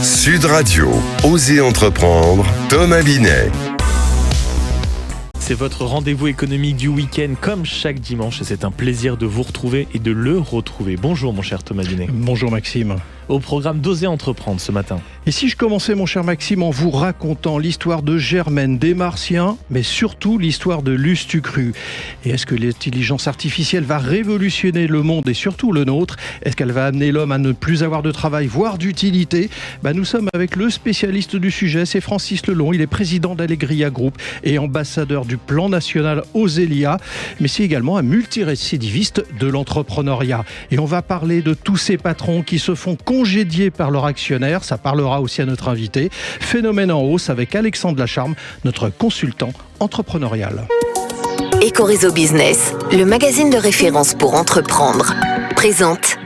Sud Radio, Osez entreprendre, Thomas Binet. C'est votre rendez-vous économique du week-end comme chaque dimanche et c'est un plaisir de vous retrouver et de le retrouver. Bonjour mon cher Thomas Binet. Bonjour Maxime. Au programme d'Osez entreprendre ce matin. Et si je commençais mon cher Maxime en vous racontant l'histoire de Germaine, des Martiens, mais surtout l'histoire de Lustucru. Et est-ce que l'intelligence artificielle va révolutionner le monde et surtout le nôtre? Est-ce qu'elle va amener l'homme à ne plus avoir de travail, voire d'utilité? Nous sommes avec le spécialiste du sujet, c'est Francis Lelon. Il est président d'Allegria Group et ambassadeur du plan national Osez l'IA, mais c'est également un multirécidiviste de l'entrepreneuriat. Et on va parler de tous ces patrons qui se font congédiés par leurs actionnaires. Ça parlera aussi à notre invité. Phénomène en hausse avec Alexandre Lacharme, notre consultant entrepreneurial. Ecoréseau Business, le magazine de référence pour entreprendre, présente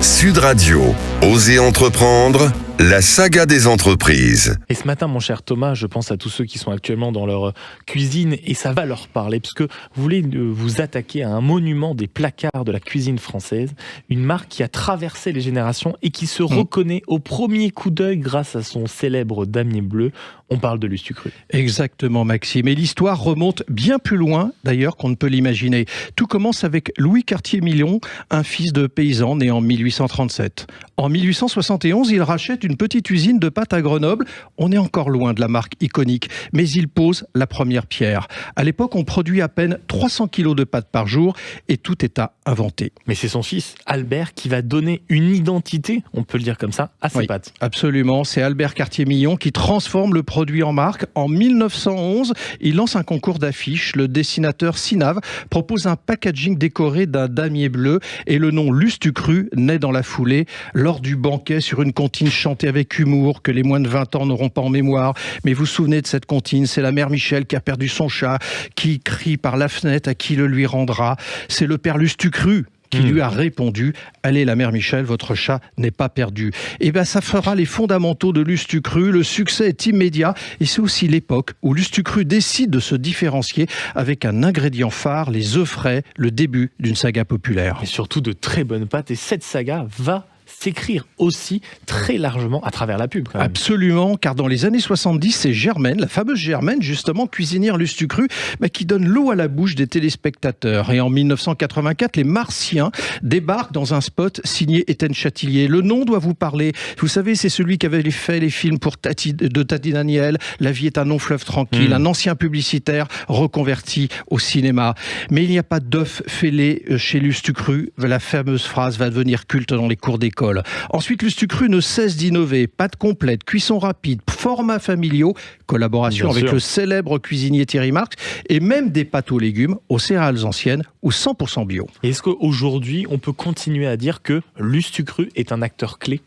Sud Radio, Osez entreprendre, la saga des entreprises. Et ce matin, mon cher Thomas, je pense à tous ceux qui sont actuellement dans leur cuisine et ça va leur parler parce que vous voulez vous attaquer à un monument des placards de la cuisine française, une marque qui a traversé les générations et qui se reconnaît au premier coup d'œil grâce à son célèbre damier bleu. On parle de Lustucru. Exactement Maxime. Et l'histoire remonte bien plus loin d'ailleurs qu'on ne peut l'imaginer. Tout commence avec Louis Cartier-Millon, un fils de paysan né en 1837. En 1871, il rachète une petite usine de pâtes à Grenoble. On est encore loin de la marque iconique, mais il pose la première pierre. À l'époque, on produit à peine 300 kilos de pâtes par jour et tout est à inventer. Mais c'est son fils, Albert, qui va donner une identité, on peut le dire comme ça, à ses pâtes. Absolument, c'est Albert Cartier-Millon qui transforme le produit en marque. En 1911, il lance un concours d'affiches. Le dessinateur Sinave propose un packaging décoré d'un damier bleu et le nom Lustucru naît dans la foulée lors du banquet sur une comptine chantée avec humour que les moins de 20 ans n'auront pas en mémoire. Mais vous vous souvenez de cette comptine? C'est la mère Michel qui a perdu son chat, qui crie par la fenêtre à qui le lui rendra. C'est le père Lustucru qui lui a répondu « Allez la mère Michel, votre chat n'est pas perdu ». Et ça fera les fondamentaux de Lustucru. Le succès est immédiat et c'est aussi l'époque où Lustucru décide de se différencier avec un ingrédient phare, les œufs frais, le début d'une saga populaire. Et surtout de très bonnes pâtes et cette saga va s'écrire aussi très largement à travers la pub. Quand même. Absolument, car dans les années 70, c'est Germaine, la fameuse Germaine, justement, cuisinière Lustucru, qui donne l'eau à la bouche des téléspectateurs. Et en 1984, les Martiens débarquent dans un spot signé Étienne Châtillier. Le nom doit vous parler. Vous savez, c'est celui qui avait fait les films de Tati Daniel, La vie est un long fleuve tranquille, un ancien publicitaire reconverti au cinéma. Mais il n'y a pas d'œuf fêlé chez Lustucru. La fameuse phrase va devenir culte dans les cours d'école. Ensuite, Lustucru ne cesse d'innover. Pâtes complètes, cuisson rapide, formats familiaux, collaboration avec le célèbre cuisinier Thierry Marx et même des pâtes aux légumes, aux céréales anciennes ou 100% bio. Est-ce qu'aujourd'hui, on peut continuer à dire que Lustucru est un acteur clé ?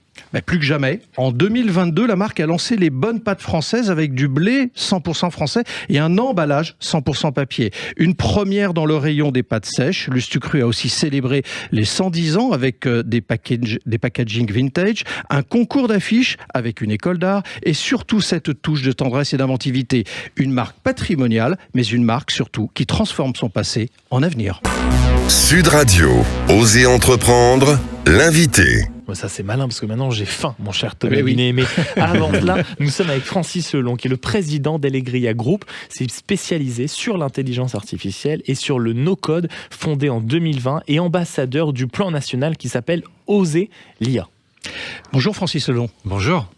Plus que jamais. En 2022, la marque a lancé les bonnes pâtes françaises avec du blé 100% français et un emballage 100% papier. Une première dans le rayon des pâtes sèches. Lustucru a aussi célébré les 110 ans avec des packaging vintage, un concours d'affiches avec une école d'art et surtout cette touche de tendresse et d'inventivité. Une marque patrimoniale, mais une marque surtout qui transforme son passé en avenir. Sud Radio, Osez entreprendre, l'invité. Ça c'est malin parce que maintenant j'ai faim, mon cher Thomas Binet. Mais avant cela, nous sommes avec Francis Lelon qui est le président d'Allegria Group. C'est spécialisé sur l'intelligence artificielle et sur le no-code, fondé en 2020 et ambassadeur du plan national qui s'appelle Osez l'IA. Bonjour Francis Lelon. Bonjour.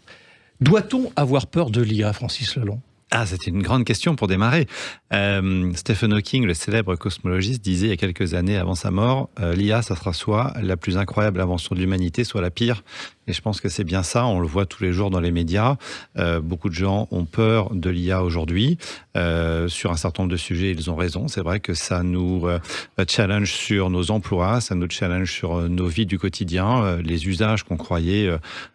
Doit-on avoir peur de l'IA, Francis Lelon ? C'est une grande question pour démarrer. Stephen Hawking, le célèbre cosmologiste, disait il y a quelques années avant sa mort, l'IA, ça sera soit la plus incroyable invention de l'humanité, soit la pire. Et je pense que c'est bien ça, on le voit tous les jours dans les médias. Beaucoup de gens ont peur de l'IA aujourd'hui. Sur un certain nombre de sujets, ils ont raison. C'est vrai que ça nous challenge sur nos emplois, ça nous challenge sur nos vies du quotidien. Les usages qu'on croyait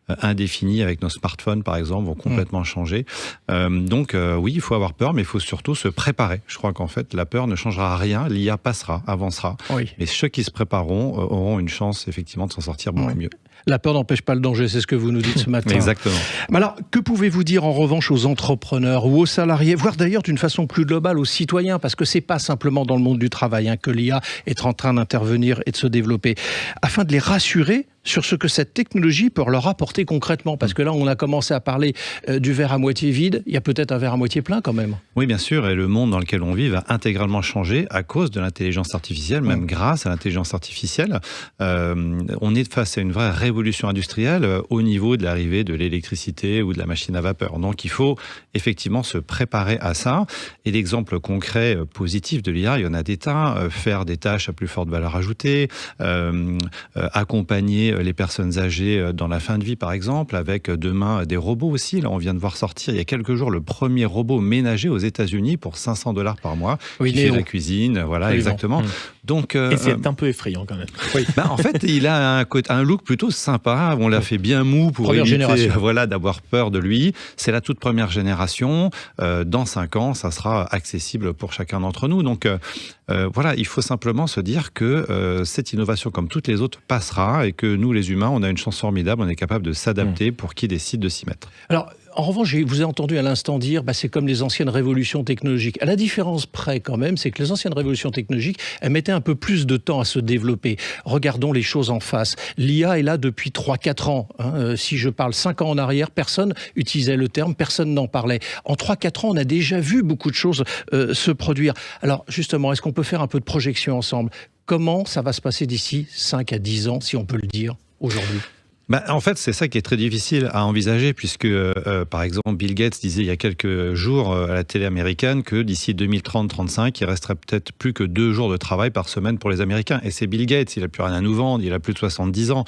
indéfinis avec nos smartphones, par exemple, vont complètement changer. Donc oui, il faut avoir peur, mais il faut surtout se préparer. Je crois qu'en fait, la peur ne changera rien. L'IA passera, avancera. Oui. Mais ceux qui se prépareront auront une chance, effectivement, de s'en sortir beaucoup mieux. La peur n'empêche pas le danger, c'est ce que vous nous dites ce matin. Exactement. Mais alors, que pouvez-vous dire en revanche aux entrepreneurs ou aux salariés, voire d'ailleurs d'une façon plus globale aux citoyens, parce que c'est pas simplement dans le monde du travail que l'IA est en train d'intervenir et de se développer, afin de les rassurer sur ce que cette technologie peut leur apporter concrètement. Parce que là, on a commencé à parler du verre à moitié vide. Il y a peut-être un verre à moitié plein quand même. Oui, bien sûr. Et le monde dans lequel on vit va intégralement changer à cause de l'intelligence artificielle, même grâce à l'intelligence artificielle. On est face à une vraie révolution industrielle au niveau de l'arrivée de l'électricité ou de la machine à vapeur. Donc, il faut effectivement se préparer à ça. Et l'exemple concret positif de l'IA, il y en a des tas. Faire des tâches à plus forte valeur ajoutée, accompagner les personnes âgées dans la fin de vie, par exemple, avec demain des robots aussi. Là, on vient de voir sortir il y a quelques jours le premier robot ménager aux États-Unis pour $500 par mois, qui fait la cuisine. Voilà, absolument. Exactement. Donc, et c'est un peu effrayant quand même. Oui. En fait, il a un look plutôt sympa. On l'a fait bien mou pour éviter d'avoir peur de lui. C'est la toute première génération. Dans 5 ans, ça sera accessible pour chacun d'entre nous. Donc, il faut simplement se dire que cette innovation, comme toutes les autres, passera et que nous, les humains, on a une chance formidable. On est capable de s'adapter pour qui décide de s'y mettre. Alors, en revanche, je vous ai entendu à l'instant dire c'est comme les anciennes révolutions technologiques. À la différence près quand même, c'est que les anciennes révolutions technologiques, elles mettaient un peu plus de temps à se développer. Regardons les choses en face. L'IA est là depuis 3-4 ans. Si je parle 5 ans en arrière, personne utilisait le terme, personne n'en parlait. En 3-4 ans, on a déjà vu beaucoup de choses se produire. Alors justement, est-ce qu'on peut faire un peu de projection ensemble ? Comment ça va se passer d'ici 5 à 10 ans, si on peut le dire, aujourd'hui ? En fait, c'est ça qui est très difficile à envisager puisque, par exemple, Bill Gates disait il y a quelques jours à la télé américaine que d'ici 2030-35, il resterait peut-être plus que 2 jours de travail par semaine pour les Américains. Et c'est Bill Gates, il n'a plus rien à nous vendre, il a plus de 70 ans.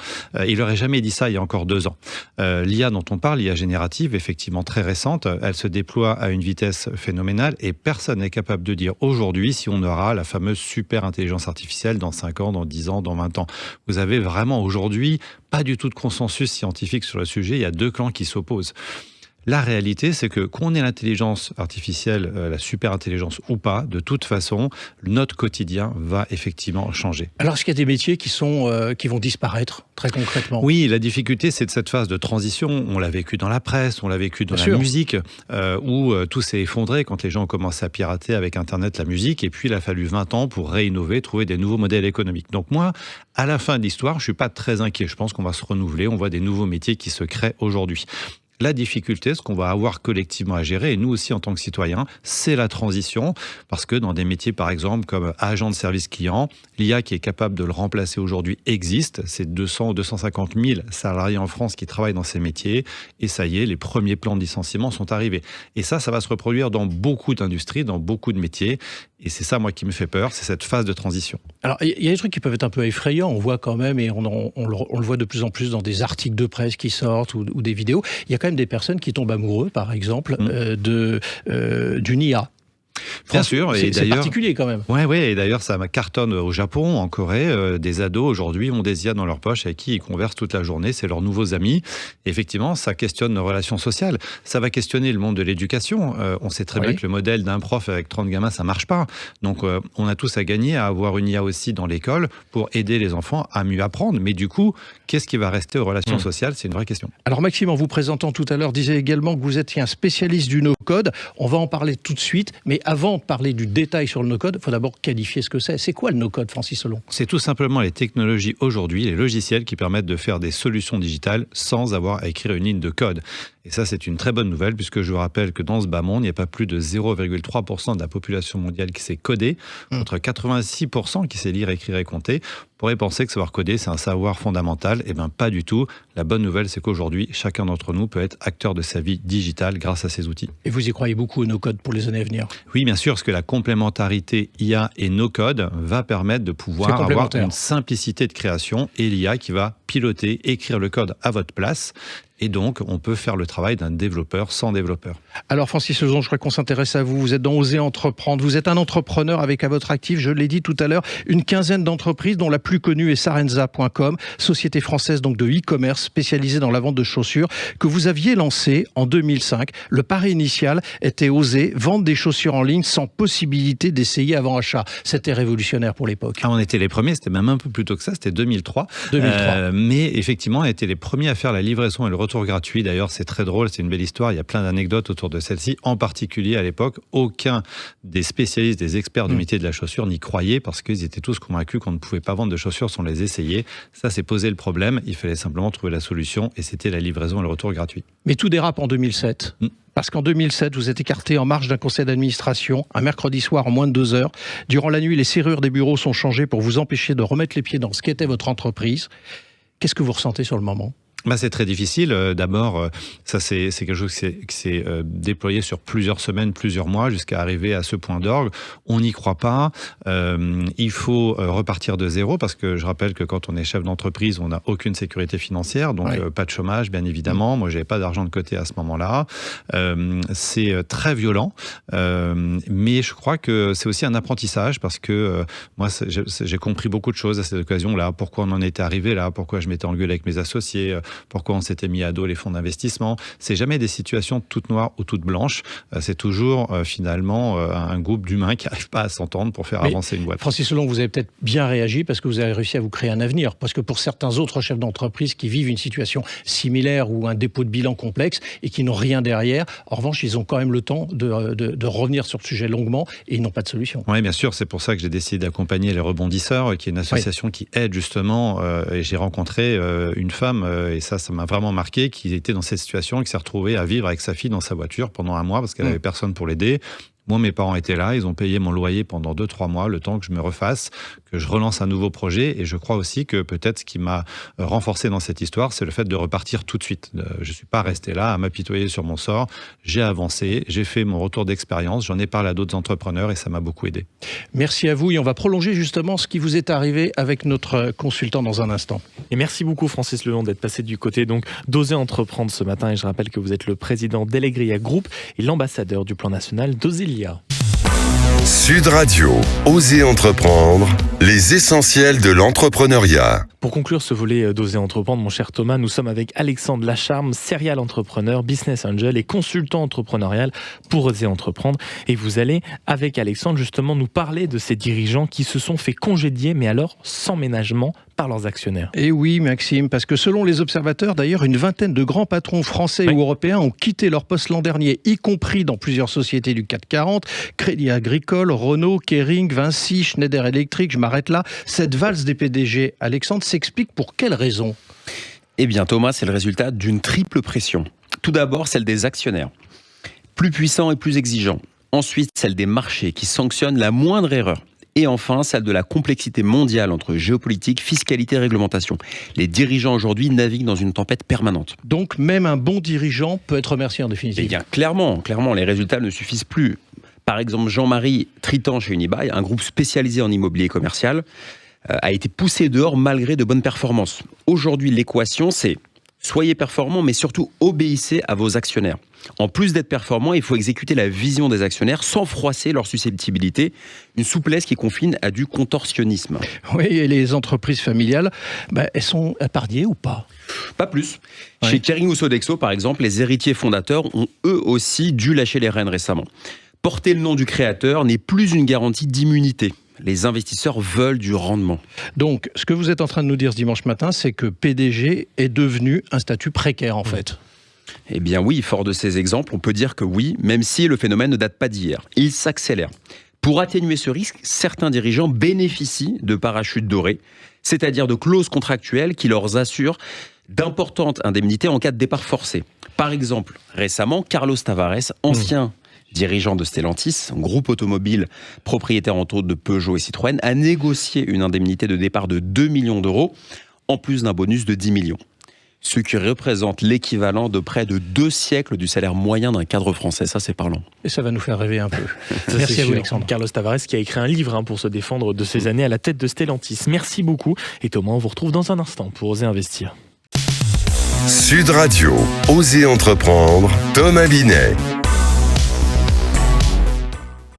Il n'aurait jamais dit ça il y a encore 2 ans. L'IA dont on parle, l'IA générative, effectivement très récente, elle se déploie à une vitesse phénoménale et personne n'est capable de dire aujourd'hui si on aura la fameuse super intelligence artificielle dans 5 ans, dans 10 ans, dans 20 ans. Vous avez vraiment aujourd'hui pas du tout de consensus scientifique sur le sujet, il y a 2 clans qui s'opposent. La réalité, c'est que qu'on ait l'intelligence artificielle, la super intelligence ou pas, de toute façon, notre quotidien va effectivement changer. Alors, est-ce qu'il y a des métiers qui vont disparaître, très concrètement ? Oui, la difficulté, c'est de cette phase de transition. On l'a vécu dans la presse, on l'a vécu dans la musique, où tout s'est effondré quand les gens ont commencé à pirater avec Internet la musique, et puis il a fallu 20 ans pour réinnover, trouver des nouveaux modèles économiques. Donc moi, à la fin de l'histoire, je ne suis pas très inquiet. Je pense qu'on va se renouveler, on voit des nouveaux métiers qui se créent aujourd'hui. La difficulté, ce qu'on va avoir collectivement à gérer, et nous aussi en tant que citoyens, c'est la transition, parce que dans des métiers par exemple comme agent de service client, l'IA qui est capable de le remplacer aujourd'hui existe, c'est 200 ou 250 000 salariés en France qui travaillent dans ces métiers, et ça y est, les premiers plans de licenciement sont arrivés. Et ça va se reproduire dans beaucoup d'industries, dans beaucoup de métiers, et c'est ça moi qui me fait peur, c'est cette phase de transition. Alors il y a des trucs qui peuvent être un peu effrayants, on voit quand même, et on le voit de plus en plus dans des articles de presse qui sortent ou des vidéos, il y a quand même des personnes qui tombent amoureux, par exemple, d'une IA. Bien sûr, et c'est particulier quand même. Oui, et d'ailleurs ça cartonne au Japon, en Corée. Des ados aujourd'hui ont des IA dans leur poche avec qui ils conversent toute la journée, c'est leurs nouveaux amis. Et effectivement, ça questionne nos relations sociales. Ça va questionner le monde de l'éducation. On sait très bien que le modèle d'un prof avec 30 gamins, ça marche pas. Donc on a tous à gagner à avoir une IA aussi dans l'école pour aider les enfants à mieux apprendre. Mais du coup, qu'est-ce qui va rester aux relations sociales ? C'est une vraie question. Alors Maxime, en vous présentant tout à l'heure, disait également que vous étiez un spécialiste du no-code. On va en parler tout de suite, mais avant de parler du détail sur le no-code, il faut d'abord qualifier ce que c'est. C'est quoi le no-code, Francis Selon ? C'est tout simplement les technologies aujourd'hui, les logiciels qui permettent de faire des solutions digitales sans avoir à écrire une ligne de code. Et ça, c'est une très bonne nouvelle, puisque je vous rappelle que dans ce bas monde, il n'y a pas plus de 0,3% de la population mondiale qui sait coder, contre 86% qui sait lire, écrire et compter. On pourrait penser que savoir coder, c'est un savoir fondamental. Eh bien, pas du tout. La bonne nouvelle, c'est qu'aujourd'hui, chacun d'entre nous peut être acteur de sa vie digitale grâce à ces outils. Et vous y croyez beaucoup au no-code pour les années à venir ? Oui, bien sûr, parce que la complémentarité IA et no-code va permettre de pouvoir avoir une simplicité de création et l'IA qui va piloter, écrire le code à votre place. Et donc, on peut faire le travail d'un développeur sans développeur. Alors, Francis Selon, je crois qu'on s'intéresse à vous. Vous êtes dans Oser Entreprendre. Vous êtes un entrepreneur avec à votre actif, je l'ai dit tout à l'heure, une quinzaine d'entreprises, dont la plus connue est Sarenza.com, société française donc de e-commerce spécialisée dans la vente de chaussures, que vous aviez lancée en 2005. Le pari initial était oser vendre des chaussures en ligne sans possibilité d'essayer avant achat. C'était révolutionnaire pour l'époque. On était les premiers, c'était même un peu plus tôt que ça, c'était 2003. Mais effectivement, on était les premiers à faire la livraison et le retour gratuit. D'ailleurs, c'est très drôle, c'est une belle histoire. Il y a plein d'anecdotes autour de celle-ci. En particulier, à l'époque, aucun des spécialistes, des experts du métier de la chaussure n'y croyait parce qu'ils étaient tous convaincus qu'on ne pouvait pas vendre de chaussures sans les essayer. Ça, c'est poser le problème. Il fallait simplement trouver la solution et c'était la livraison et le retour gratuit. Mais tout dérape en 2007. Parce qu'en 2007, vous êtes écarté en marge d'un conseil d'administration, un mercredi soir en moins de 2 heures. Durant la nuit, les serrures des bureaux sont changées pour vous empêcher de remettre les pieds dans ce qu'était votre entreprise. Qu'est-ce que vous ressentez sur le moment ? C'est très difficile. D'abord, ça c'est quelque chose qui s'est déployé sur plusieurs semaines, plusieurs mois, jusqu'à arriver à ce point d'orgue. On n'y croit pas. Il faut repartir de zéro, parce que je rappelle que quand on est chef d'entreprise, on n'a aucune sécurité financière, donc pas de chômage, bien évidemment. Moi, j'avais pas d'argent de côté à ce moment-là. C'est très violent, mais je crois que c'est aussi un apprentissage, parce que moi, j'ai compris beaucoup de choses à cette occasion-là. Pourquoi on en était arrivé là, pourquoi je m'étais engueulé avec mes associés, pourquoi on s'était mis à dos les fonds d'investissement. C'est jamais des situations toutes noires ou toutes blanches. C'est toujours finalement un groupe d'humains qui n'arrivent pas à s'entendre pour faire avancer une boîte. Francis Selon, vous avez peut-être bien réagi parce que vous avez réussi à vous créer un avenir. Parce que pour certains autres chefs d'entreprise qui vivent une situation similaire ou un dépôt de bilan complexe et qui n'ont rien derrière, en revanche, ils ont quand même le temps de revenir sur le sujet longuement et ils n'ont pas de solution. Oui, bien sûr. C'est pour ça que j'ai décidé d'accompagner les Rebondisseurs, qui est une association qui aide justement. Et j'ai rencontré une femme, et ça m'a vraiment marqué, qui était dans cette situation et qui s'est retrouvée à vivre avec sa fille dans sa voiture pendant un mois parce qu'elle n'avait personne pour l'aider. Moi, mes parents étaient là, ils ont payé mon loyer pendant 2-3 mois, le temps que je me refasse, que je relance un nouveau projet. Et je crois aussi que peut-être ce qui m'a renforcé dans cette histoire, c'est le fait de repartir tout de suite. Je ne suis pas resté là à m'apitoyer sur mon sort. J'ai avancé, j'ai fait mon retour d'expérience, j'en ai parlé à d'autres entrepreneurs et ça m'a beaucoup aidé. Merci à vous et on va prolonger justement ce qui vous est arrivé avec notre consultant dans un instant. Et merci beaucoup Francis Lelon d'être passé du côté d'Oser Entreprendre ce matin. Et je rappelle que vous êtes le président d'Elegria Group et l'ambassadeur du plan national d'Osilia. Sud Radio, Oser Entreprendre, les essentiels de l'entrepreneuriat. Pour conclure ce volet d'Oser Entreprendre, mon cher Thomas, nous sommes avec Alexandre Lacharme, serial entrepreneur, business angel et consultant entrepreneurial pour Oser Entreprendre. Et vous allez, avec Alexandre, justement nous parler de ces dirigeants qui se sont fait congédier, mais alors sans ménagement, par leurs actionnaires. Et oui, Maxime, parce que selon les observateurs, d'ailleurs, une vingtaine de grands patrons français ou européens ont quitté leur poste l'an dernier, y compris dans plusieurs sociétés du CAC 40, Crédit Agricole, Renault, Kering, Vinci, Schneider Electric, je m'arrête là. Cette valse des PDG, Alexandre, s'explique pour quelles raisons ? Eh bien Thomas, c'est le résultat d'une triple pression. Tout d'abord, celle des actionnaires, plus puissants et plus exigeants. Ensuite, celle des marchés qui sanctionnent la moindre erreur. Et enfin, celle de la complexité mondiale entre géopolitique, fiscalité et réglementation. Les dirigeants aujourd'hui naviguent dans une tempête permanente. Donc même un bon dirigeant peut être remercié en définitive. Eh bien, clairement, les résultats ne suffisent plus. Par exemple, Jean-Marie Tritan chez Unibail, un groupe spécialisé en immobilier commercial, a été poussé dehors malgré de bonnes performances. Aujourd'hui, l'équation, c'est soyez performants, mais surtout obéissez à vos actionnaires. En plus d'être performant, il faut exécuter la vision des actionnaires sans froisser leur susceptibilité, une souplesse qui confine à du contorsionnisme. Oui, et les entreprises familiales, elles sont épargnées ou pas ? Pas plus. Chez Kering ou Sodexo, par exemple, les héritiers fondateurs ont eux aussi dû lâcher les rênes récemment. Porter le nom du créateur n'est plus une garantie d'immunité. Les investisseurs veulent du rendement. Donc, ce que vous êtes en train de nous dire ce dimanche matin, c'est que PDG est devenu un statut précaire, en fait. Eh bien oui, fort de ces exemples, on peut dire que oui, même si le phénomène ne date pas d'hier. Il s'accélère. Pour atténuer ce risque, certains dirigeants bénéficient de parachutes dorés, c'est-à-dire de clauses contractuelles qui leur assurent d'importantes indemnités en cas de départ forcé. Par exemple, récemment, Carlos Tavares, ancien dirigeant de Stellantis, un groupe automobile propriétaire entre autres de Peugeot et Citroën, a négocié une indemnité de départ de 2 millions d'euros, en plus d'un bonus de 10 millions. Ce qui représente l'équivalent de près de 2 siècles du salaire moyen d'un cadre français. Ça, c'est parlant. Et ça va nous faire rêver un peu. Merci à vous, Alexandre. Carlos Tavares qui a écrit un livre pour se défendre de ses années à la tête de Stellantis. Merci beaucoup. Et Thomas, on vous retrouve dans un instant pour Oser Investir. Sud Radio, Oser Entreprendre, Thomas Binet.